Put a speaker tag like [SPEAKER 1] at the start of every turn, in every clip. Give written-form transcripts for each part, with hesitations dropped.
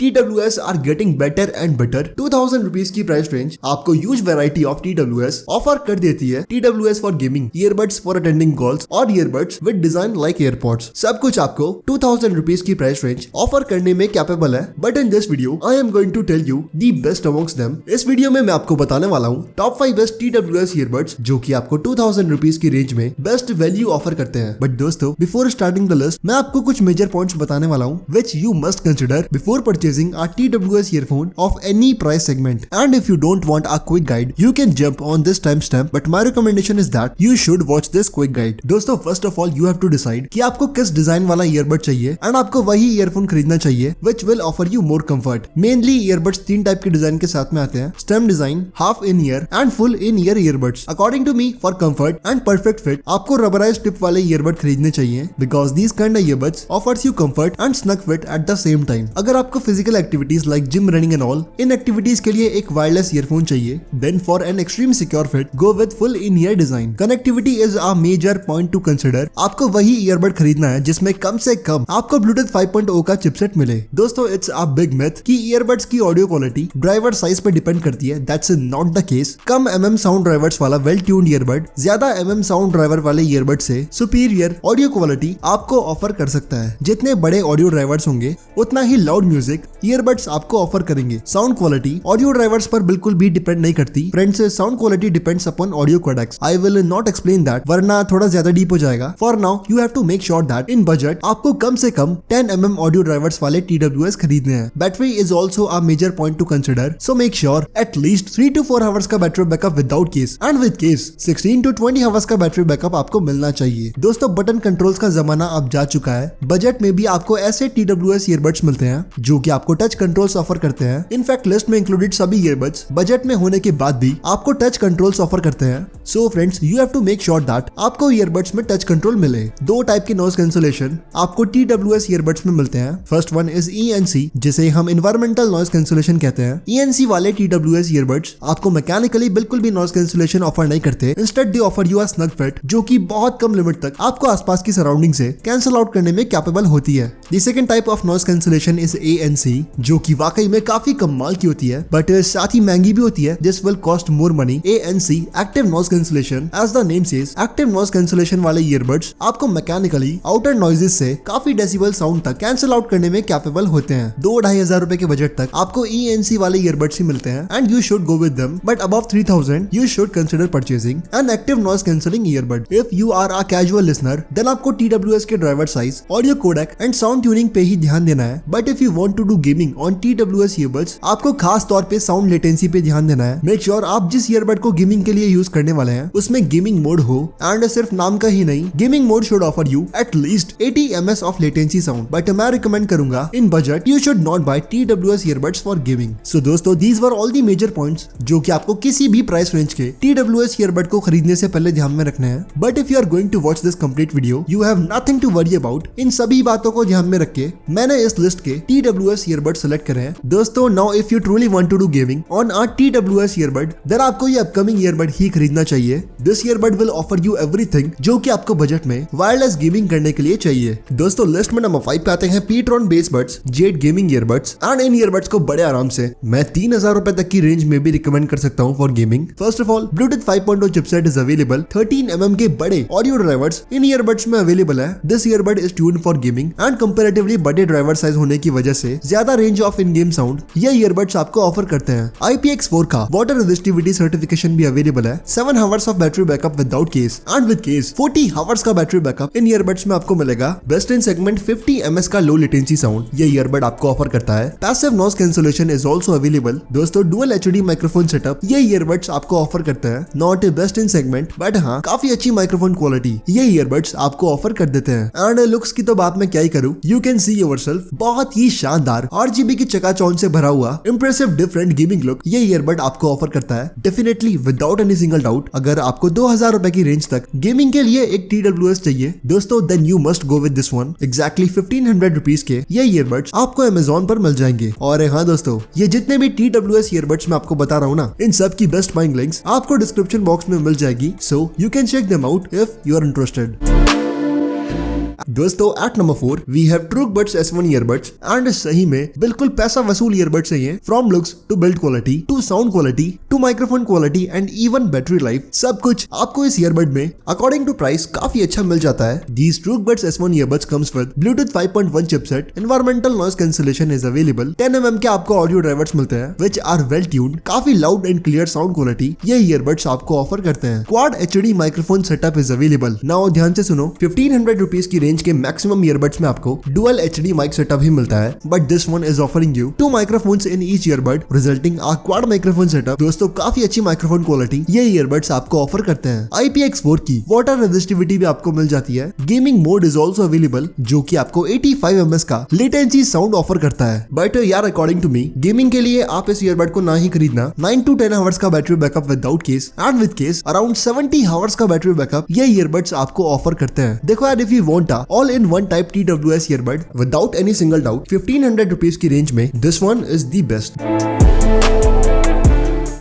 [SPEAKER 1] TWS are getting better and better। 2000 rupees की price range आपको huge variety of TWS offer कर देती है। TWS for gaming, earbuds for attending calls और earbuds with design like AirPods, सब कुछ आपको 2000 रुपीज की प्राइस रेंज ऑफर करने में कैपेबल है। But in this video I am going to tell you the best amongst them. इस वीडियो में मैं आपको बताने वाला हूँ टॉप 5 बेस्ट TWS ईयरबड्स जो कि आपको 2000 रुपीज की रेंज में बेस्ट वैल्यू ऑफर करते हैं। बट दोस्तों, बिफोर स्टार्टिंग द लिस्ट मैं आपको कुछ मेजर पॉइंट्स बताने वाला हूँ which you must consider before purchasing a TWS earphone of any price segment. And if you don't want a quick guide, you can jump on this timestamp. But my recommendation is that you should watch this quick guide. दोस्तों, first of all you have to decide कि आपको किस design वाला earbud चाहिए and आपको वही earphone खरीदना चाहिए which will offer you more comfort. Mainly earbuds 3 type के डिजाइन के साथ में आते हैं: stem design, half in year and full in ear earbuds. According to me, for comfort and perfect fit, आपको रबराइज टिप वाले ईयरबड खरीदने चाहिए because these kind of earbuds offers you comfort and snug fit at the same time. अगर आपको physical activities like gym, running and all, इन activities के लिए एक वायरलेस ईयरफोन चाहिए, then for an extreme secure fit go with full in ear design. Connectivity is a major point to consider. आपको वही earbud खरीदना है जिसमें कम से कम आपको ब्लूटूथ 5.0 का चिपसेट मिले। दोस्तों, इट्स अ बिग मिथ कि ईयरबड्स की ऑडियो क्वालिटी ड्राइवर साइज पे डिपेंड करती है। That's not the case. Come sound drivers वाला वेल ट्यून्ड ईयरबड ज्यादा साउंड ड्राइवर वाले ईयरबड से सुपीरियर ऑडियो क्वालिटी आपको ऑफर कर सकता है। जितने बड़े ऑडियो ड्राइवर्स होंगे उतना ही लाउड म्यूजिक ईयरबड्स आपको ऑफर करेंगे। साउंड क्वालिटी ऑडियो ड्राइवर्स पर बिल्कुल भी डिपेंड नहीं करती। Friends, sound quality depends upon audio codecs. I will not explain that वरना थोड़ा ज्यादा डीप हो जाएगा। For now you have to make sure that in budget आपको कम से कम 10 mm ऑडियो ड्राइवर्स वाले TWS खरीदने हैं। Battery is also a major point to consider, so make sure at least 3 to 4 hours का battery backup without case, and with case 16 to 20 hours का battery backup आपको मिलना चाहिए। दोस्तों, बटन कंट्रोल्स का जमाना अब जा चुका है। बजट में भी आपको ऐसे TWS ईयरबड्स मिलते हैं जो कि आपको टच कंट्रोल्स ऑफर करते हैं। इनफैक्ट लिस्ट में इंक्लूडेड सभी ईयरबड्स बजट में होने के बाद भी आपको टच कंट्रोल्स ऑफर करते हैं। So friends, you have to make sure that आपको ईयरबड्स में टच कंट्रोल मिले। 2 टाइप के नॉइज कैंसलेशन आपको TWS ईयरबड्स में मिलते हैं। फर्स्ट वन इज ENC, जिसे हम एनवायरमेंटल नॉइज कैंसलेशन कहते हैं। ENC वाले TWS ईयरबड्स आपको मैकेनिकली बिल्कुल भी नॉइज कैंसलेशन ऑफर नहीं करते। Instead they offer you a snug fit जो कि बहुत कम लिमिट तक आपको आसपास की सराउंडिंग से कैंसल आउट करने में कैपेबल होती है। The second type of noise cancellation is ANC, जो कि वाकई में काफी कमाल की होती है बट साथ ही महंगी भी होती है। This will cost more money. ANC active noise cancellation, as the name says, active noise cancellation वाले ईयरबड्स आपको मैकेनिकली आउटर नॉइजेस से काफी डेसिबल साउंड तक कैंसल आउट करने में कैपेबल होते हैं। 2-2.5 हजार रुपए के बजट तक आपको ENC वाले ईयरबड्स ही मिलते हैं and you should go with them. But above 3000 you should consider purchasing an active noise cancelling earbud. If you are a casual listener then आपको TWS के driver size, audio codec and sound tuning पे ही ध्यान देना है। But if you want to do gaming on TWS earbuds आपको खास तौर पे साउंड लेटेंसी पे ध्यान देना है। मेक श्योर आप जिस ईयरबड को गेमिंग के लिए यूज करने वाले हैं उसमें गेमिंग मोड हो, एंड सिर्फ नाम का ही नहीं, gaming mode should offer you at least 80 ms of latency sound. But मैं रिकमेंड करूंगा in budget you should not buy TWS earbuds for gaming. So दोस्तों, these were all the major points जो कि आपको किसी भी प्राइस रेंज के TWS earbud को खरीदने से पहले ध्यान में रखने हैं। But if you are going to watch this complete video you have nothing to worry about. इन सभी बातों को ध्यान में रख के मैंने इस लिस्ट के TWS ईयरबड सेलेक्ट करे हैं। दोस्तों, now if you truly want to do gaming on a TWS earbud then आपको ये अपकमिंग ईयरबड ही खरीदना चाहिए। This earbud will offer you everything जो कि आपको बजट में वायरलेस गेमिंग करने के लिए चाहिए। दोस्तों, लिस्ट में नंबर 5 पे आते हैं Ptron base buds Z gaming earbuds. And in earbuds को बड़े आराम से मैं 3000 रुपए तक की रेंज में भी रिकमेंड कर सकता हूँ for gaming. First of all, Bluetooth 5.0 chipset is available. 13 mm के बड़े ऑडियो ड्राइवर्स इन ईयरबड्स में अवेलेबल है। This earbud is tuned for gaming and comparatively बड़े ड्राइवर साइज होने की वजह से ज्यादा range of in game sound ये ईयरबड्स आपको ऑफर करते हैं। IPX4 का वाटर रेजिस्टिविटी सर्टिफिकेशन भी अवेलेबल है। 7 hours of battery backup without case and with case 40 hours का बैटरी बैकअप इन ईयरबड्स में आपको मिलेगा। बेस्ट इन सेगमेंट 50 ms का लो लेटेंसी साउंड ये ईयरबड आपको ऑफर करता है। Passive noise cancellation is also available. दोस्तों, डुअल HD माइक्रोफोन सेटअप ये ईयरबड्स आपको ऑफर करते हैं। Not best in segment but हाँ, काफी अच्छी माइक्रोफोन क्वालिटी ये ईयरबड्स आपको ऑफर कर देते हैं। एंड लुक्स की तो बात मैं क्या ही करूँ, यू कैन सी योरसेल्फ, बहुत ही शानदार RGB की चकाचौंध से भरा हुआ इंप्रेसिव डिफरेंट गेमिंग लुक ये ईयरबड आपको ऑफर करता है। Definitely without any single doubt अगर आपको 2000 रुपए की रेंज तक गेमिंग के लिए एक TWS चाहिए दोस्तों, then you must go with this one. Exactly 1500 rupees के ये ईयरबड्स आपको Amazon पर मिल जाएंगे। और हाँ दोस्तों, ये जितने भी TWS ईयरबड्स मैं आपको बता रहा हूँ ना, इन सब की बेस्ट बाइंग लिंक्स आपको डिस्क्रिप्शन बॉक्स में मिल जाएगी। So you can check them out if you are interested. दोस्तों at number 4 we have TrueBuds S1 earbuds and सही में बिल्कुल पैसा वसूल ईयरबड्स चाहिए। From looks to build quality to sound quality to microphone quality and even battery life, सब कुछ आपको इस ईयरबड में अकॉर्डिंग टू प्राइस काफी अच्छा मिल जाता है। These ट्रूबड्स S1 earbuds comes with Bluetooth 5.1 chipset, environmental noise cancellation is available, 10 mm के आपको ऑडियो ड्राइवर्स मिलते हैं विच आर वेल ट्यून्ड, काफी loud and clear sound quality ये ईयरबड्स आपको ऑफर करते हैं। Quad HD microphone setup is available. Now ध्यान से सुनो, 1500 रुपीज की रेंज के मैक्सिमम ईयरबड्स में आपको डुअल HD माइक सेटअप ही मिलता है, but this one is offering you 2 microphones in each earbud resulting a quad microphone setup. दोस्तों काफी अच्छी माइक्रोफोन क्वालिटी ये ईयरबड्स आपको ऑफर करते हैं। IPX4 की वाटर रेजिस्टिविटी भी आपको मिल जाती है। Gaming mode is also available जो कि आपको 85 ms का लेटेंसी साउंड ऑफर करता है। बट यार अकॉर्डिंग टू मी गेमिंग के लिए आप इस ईयरबड को ना ही खरीदना। 9 to 10 आवर्स का battery backup without case and with case around 70 hours का बैटरी बैकअप ये ईयरबड्स आपको ऑफर करते हैं। देखो यार, if you want a all in one type TWS earbud without any single doubt 1500 rupees की रेंज में this one is the best.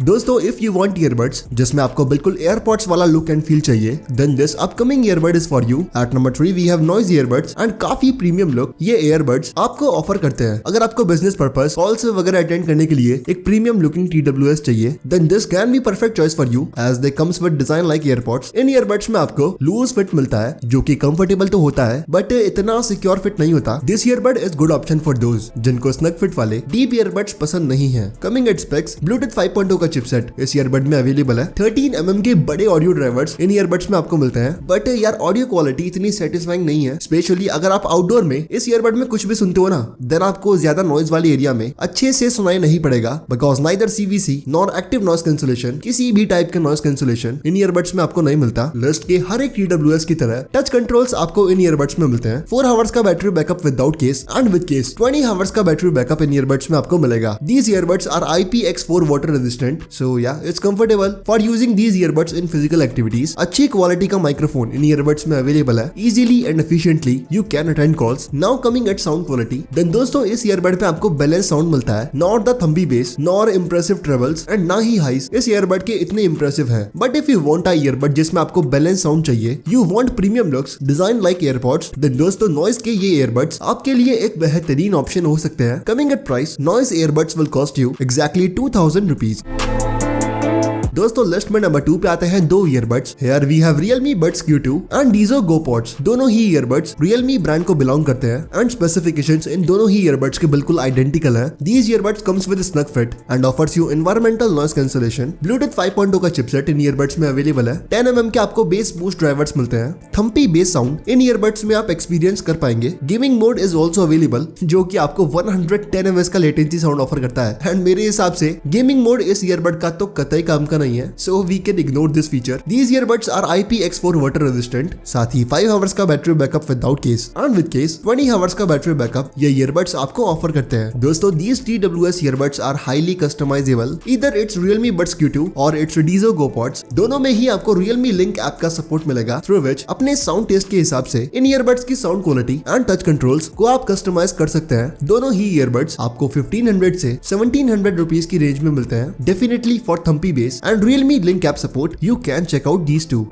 [SPEAKER 1] दोस्तों इफ यू वांट ईयरबड्स जिसमें आपको बिल्कुल एयरपॉड्स वाला लुक एंड फील चाहिए, then this upcoming earbud is for you. At number 3 we have Noise earbuds and काफी premium look ये ईयरबड्स आपको ऑफर करते हैं। अगर आपको बिजनेस पर्पस कॉल्स वगैरह अटेंड करने के लिए एक प्रीमियम लुकिंग TWS चाहिए, then this can be perfect choice for you as they come with design like earpods. इन ईयरबड्स में आपको लूज फिट मिलता है जो कि कंफर्टेबल तो होता है बट इतना सिक्योर फिट नहीं होता। This earbud is good option for those जिनको स्नग फिट वाले डीप ईयरबड्स पसंद नहीं है। कमिंग एट स्पेक्स, Bluetooth 5.0 का चिपसेट इस ईयरबड में अवेलेबल है। 13 mm के बड़े ऑडियो ड्राइवर्स इन ईयरबड्स में आपको मिलते हैं, बट यार ऑडियो क्वालिटी इतनी सेटिस्फाइंग नहीं है। स्पेशली अगर आप आउटडोर में इस ईयरबड में कुछ भी सुनते हो ना, देन आपको ज्यादा नॉइज वाले एरिया में अच्छे से सुनाई नहीं पड़ेगा, because neither CVC nor active noise cancellation, किसी भी टाइप के नॉइज कैंसिलेशन इन ईयरबड्स में आपको नहीं मिलता। लिस्ट के हर एक TWS की तरह टच कंट्रोल्स आपको इन ईयरबड्स में मिलते हैं। 4 आवर्स का battery backup without case and with case 20 hours का बैटरी बैकअप इन ईयरबड्स में आपको मिलेगा। These earbuds are IPX4 water resistant, so yeah, it's comfortable for using these earbuds in physical activities। अच्छी क्वालिटी का माइक्रोफोन इन earbuds में available है। Easily and efficiently you can attend calls। Now coming at sound quality, then दोस्तों इस earbud पे आपको balance sound मिलता है, not the thumpy bass nor impressive trebles and ना ही हाइस इस ईयरबड के इतने इम्प्रेसिव है। But if you want a earbud जिसमें आपको बैलेंस साउंड चाहिए, you want premium looks design like AirPods, then दोस्तों नॉइज के ये ईयरबड्स आपके लिए एक बेहतरीन ऑप्शन हो सकते हैं। Coming at price, Noise earbuds will cost you exactly 2000 rupees. दोस्तों लिस्ट में नंबर 2 पे आते हैं 2 earbuds. Here we have Realme Buds Q2 and Dizzo GoPods। दोनों ही ईयरबड्स Realme ब्रांड को बिलोंग करते हैं एंड स्पेसिफिकेशंस इन दोनों ही ईयरबड्स के बिल्कुल आइडेंटिकल है। These earbuds comes with snug fit and offers you environmental noise cancellation। Bluetooth 5.0 का चिपसेट इन ईयरबड्स में अवेलेबल है। 10 mm के आपको बेस बूस्ट ड्राइवर्स मिलते हैं। Thampi base sound in earbuds में आप एक्सपीरियंस कर पाएंगे। Gaming mode is also available जो कि आपको 110 ms का लेटेंसी साउंड ऑफर करता है एंड मेरे हिसाब से गेमिंग मोड इस ईयरबड का तो कतई काम का नहीं है, so we can ignore this feature. These earbuds are IPX4 water resistant। साथ ही 5 आवर्स का battery backup without case and with case 20 hours का बैटरी बैकअप ये ईयरबड्स आपको ऑफर करते हैं। दोस्तों these TWS earbuds are highly customizable। Either it's Realme Buds Q2 और it's Dizzo GoPods। दोनों में ही आपको Realme Link ऐप का सपोर्ट मिलेगा, थ्रू विच अपने साउंड टेस्ट के हिसाब से इन ईयरबड्स की sound quality and touch controls को आप कस्टमाइज कर सकते हैं। दोनों ही ईयरबड्स आपको 1500 से 1700 रुपीज की रेंज में मिलते हैं। Definitely for Thampi base and Realme Link app support, you can check out these two।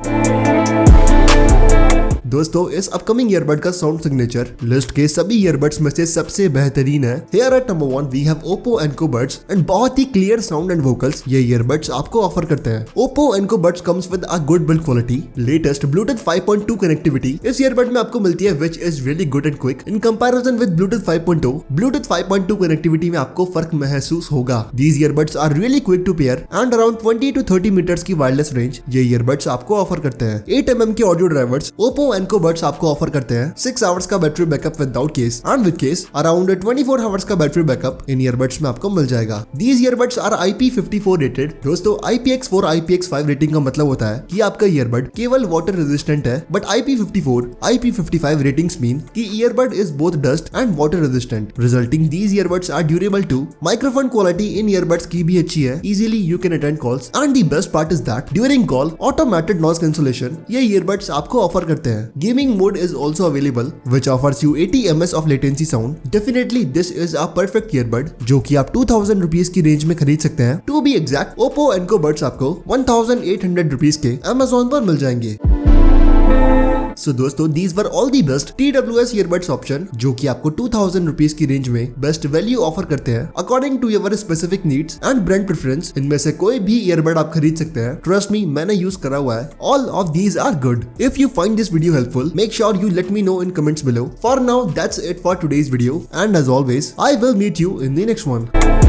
[SPEAKER 1] दोस्तों इस अपकमिंग ईयरबड का साउंड सिग्नेचर लिस्ट के सभी ईयरबड्स में से सबसे बेहतरीन है। Here at number 1 we have Oppo Enco Buds and बहुत ही क्लियर साउंड एंड वोकल्स ये ईयरबड्स आपको ऑफर करते हैं। Oppo Enco Buds comes with a good build quality, latest Bluetooth 5.2 connectivity इस ईयरबड में आपको मिलती है which is really good and quick in comparison with Bluetooth 5.0। Bluetooth 5.2 connectivity में आपको फर्क महसूस होगा। These earbuds are really quick to pair and around 20 to 30 metres की वायरलेस रेंज ये ईयरबड्स आपको ऑफर करते हैं। 8 mm के audio drivers Oppo Enco Buds आपको ऑफर करते हैं। 6 आवर्स का battery backup without case and with case around 24 hours का बैटरी बैकअप इन ईयरबड्स में आपको मिल जाएगा। These earbuds are IP54 rated. दोस्तों IPX4 IPX5 रेटिंग का मतलब होता है कि आपका ईयरबड केवल वाटर रेजिस्टेंट है, but IP54 IP55 ratings mean कि earbud is both dust and water resistant, resulting these earbuds are durable too। Microphone quality इन ईयरबड्स की भी अच्छी है। Easily you can attend calls and the best part is that during call automated noise cancellation ये earbuds आपको offer करते हैं। Gaming mode is also available which offers you 80 ms of latency sound। Definitely this is a perfect earbud जो कि आप 2000 rupees की range में खरीद सकते हैं। To be exact, Oppo Enco Buds आपको 1800 रुपीज के Amazon पर मिल जाएंगे। So दोस्तों, these were all the best TWS earbuds option जो कि आपको 2000 रुपीज की रेंज में बेस्ट वैल्यू ऑफर करते हैं according to your specific needs and brand preference. इनमें से कोई भी ईयरबड आप खरीद सकते हैं, ट्रस्ट मी, मैंने यूज करा हुआ है। All of these are good. If you find this video helpful, make sure you let me know in comments below. For now, that's it for today's video, and as always, I will meet you in the next one.